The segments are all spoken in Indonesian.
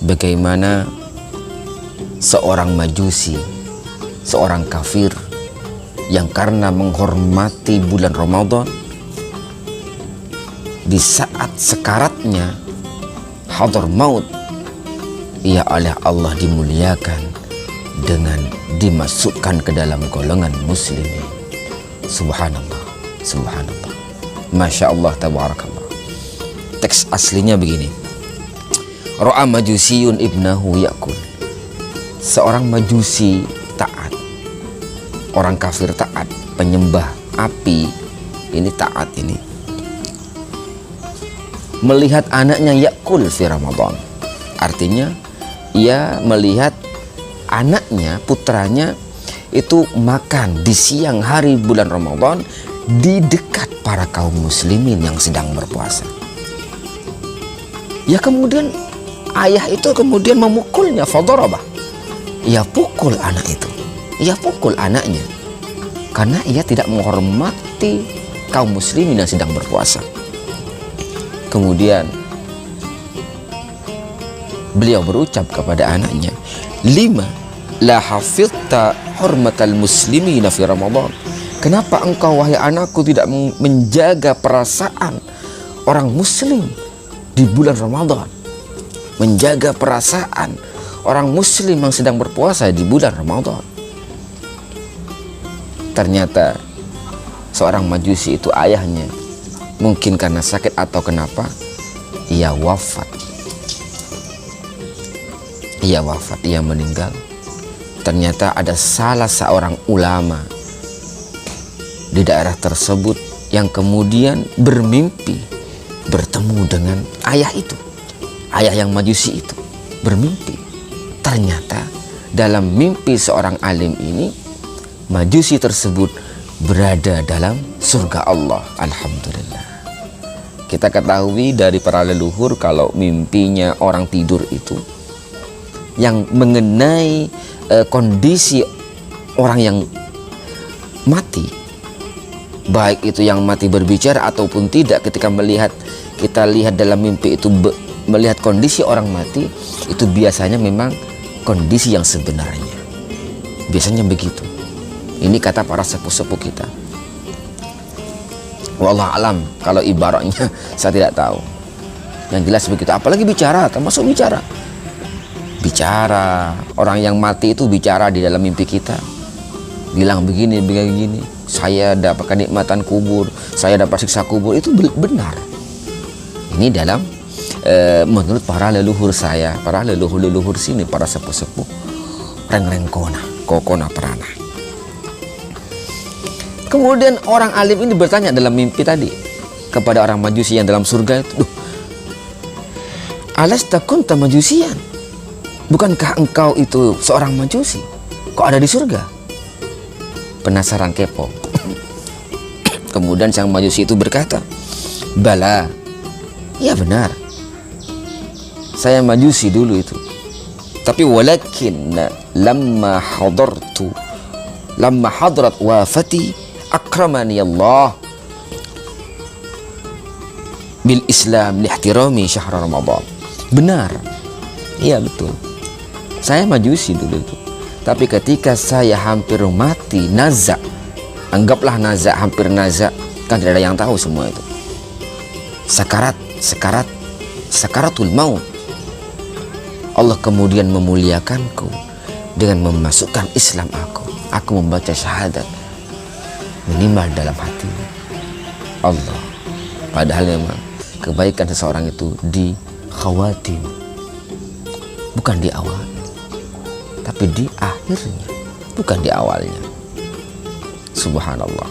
bagaimana seorang majusi, seorang kafir yang karena menghormati bulan Ramadan, di saat sekaratnya hadar maut, ia oleh Allah dimuliakan dengan dimasukkan ke dalam golongan muslimin. Subhanallah, subhanallah, masya Allah, tabarakallah. Teks aslinya begini: Ra'a majusiyun ibnahu yakul. Seorang majusi taat, orang kafir taat, penyembah api ini taat ini, melihat anaknya yakul fi Ramadan. Artinya ia melihat anaknya, putranya itu makan di siang hari bulan Ramadan di dekat para kaum muslimin yang sedang berpuasa. Ya kemudian ayah itu kemudian memukulnya, fadarabah. Ia pukul anak itu, ia pukul anaknya karena ia tidak menghormati kaum muslimin yang sedang berpuasa. Kemudian beliau berucap kepada anaknya, "Lima la hafidta hurmatal muslimina fi Ramadan." Kenapa engkau wahai anakku tidak menjaga perasaan orang muslim di bulan Ramadan? Menjaga perasaan orang muslim yang sedang berpuasa di bulan Ramadan. Ternyata seorang majusi itu ayahnya, mungkin karena sakit atau kenapa, ia wafat. Ia meninggal. Ternyata ada salah seorang ulama di daerah tersebut yang kemudian bermimpi bertemu dengan ayah itu, ayah yang majusi itu bermimpi. Ternyata dalam mimpi seorang alim ini, majusi tersebut berada dalam surga Allah. Alhamdulillah. Kita ketahui dari para leluhur kalau mimpinya orang tidur itu yang mengenai kondisi orang yang mati, baik itu yang mati berbicara ataupun tidak, ketika kita lihat dalam mimpi itu melihat kondisi orang mati, itu biasanya memang kondisi yang sebenarnya. Biasanya begitu. Ini kata para sepuh-sepuh kita. Wallah alam, kalau ibaratnya saya tidak tahu. Yang jelas begitu. Apalagi bicara, termasuk bicara. Bicara, orang yang mati itu bicara di dalam mimpi kita. Bilang begini, begini. Saya dapat kenikmatan kubur, saya dapat siksa kubur, itu benar. Ini dalam menurut para leluhur saya, para leluhur sini, para sepuh-sepuh, reng-rengkona, kokona perana. Kemudian orang alim ini bertanya dalam mimpi tadi kepada orang majusi yang dalam surga itu, "Alasta kunta majusian? Bukankah engkau itu seorang majusi? Kok ada di surga?" Penasaran, kepo. Kemudian sang majusi itu berkata, "Bala, ya benar. Saya majusi dulu itu. Tapi walakin lamma hadarat wafati akramani Allah bil Islam lihtirami syahr Ramadan." Benar. Iya betul. Saya majusi dulu itu. Tapi ketika saya hampir mati, nazak. Anggaplah nazak, hampir nazak. Kan tidak ada yang tahu semua itu. Sakaratul maut. Allah kemudian memuliakanku dengan memasukkan Islam aku. Aku membaca syahadat, menimba dalam hati Allah. Padahal memang kebaikan seseorang itu di khawatim, bukan di awal, tapi di akhirnya, bukan di awalnya. Subhanallah.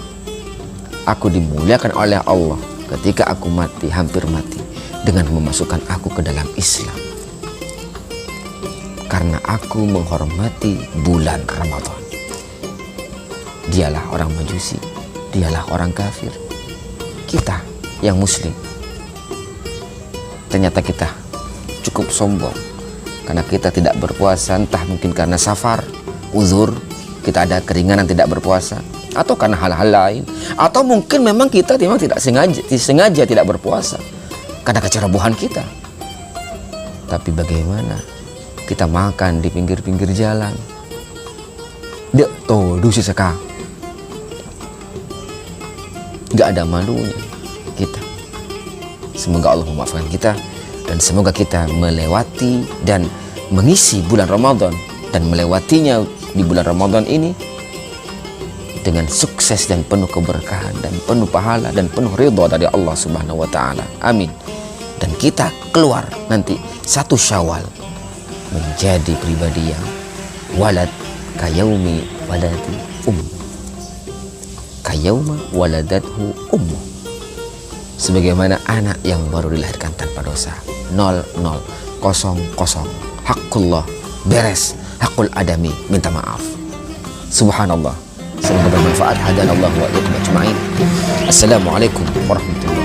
Aku dimuliakan oleh Allah ketika aku mati, hampir mati, dengan memasukkan aku ke dalam Islam. Karena aku menghormati bulan Ramadan. Dialah orang majusi, dialah orang kafir. Kita yang muslim, ternyata kita cukup sombong karena kita tidak berpuasa, entah mungkin karena safar, uzur, kita ada keringanan tidak berpuasa, atau karena hal-hal lain, atau mungkin memang kita memang tidak sengaja tidak berpuasa karena kecerobohan kita. Tapi bagaimana kita makan di pinggir-pinggir jalan. Dek to dusi seka. Gak ada malunya kita. Semoga Allah memaafkan kita, dan semoga kita melewati dan mengisi bulan Ramadan dan melewatinya di bulan Ramadan ini dengan sukses dan penuh keberkahan dan penuh pahala dan penuh ridha dari Allah Subhanahu wa taala. Amin. Dan kita keluar nanti 1 Syawal menjadi pribadi yang walad kayaumi waladati kayauma waladathu ummu, sebagaimana anak yang baru dilahirkan tanpa dosa. 0 0 0 0. Hakullah beres, hakul adami minta maaf. Subhanallah. Semoga bermanfaat. Hadanallahu wa iyyakum ajma'in. Assalamualaikum warahmatullahi wabarakatuh.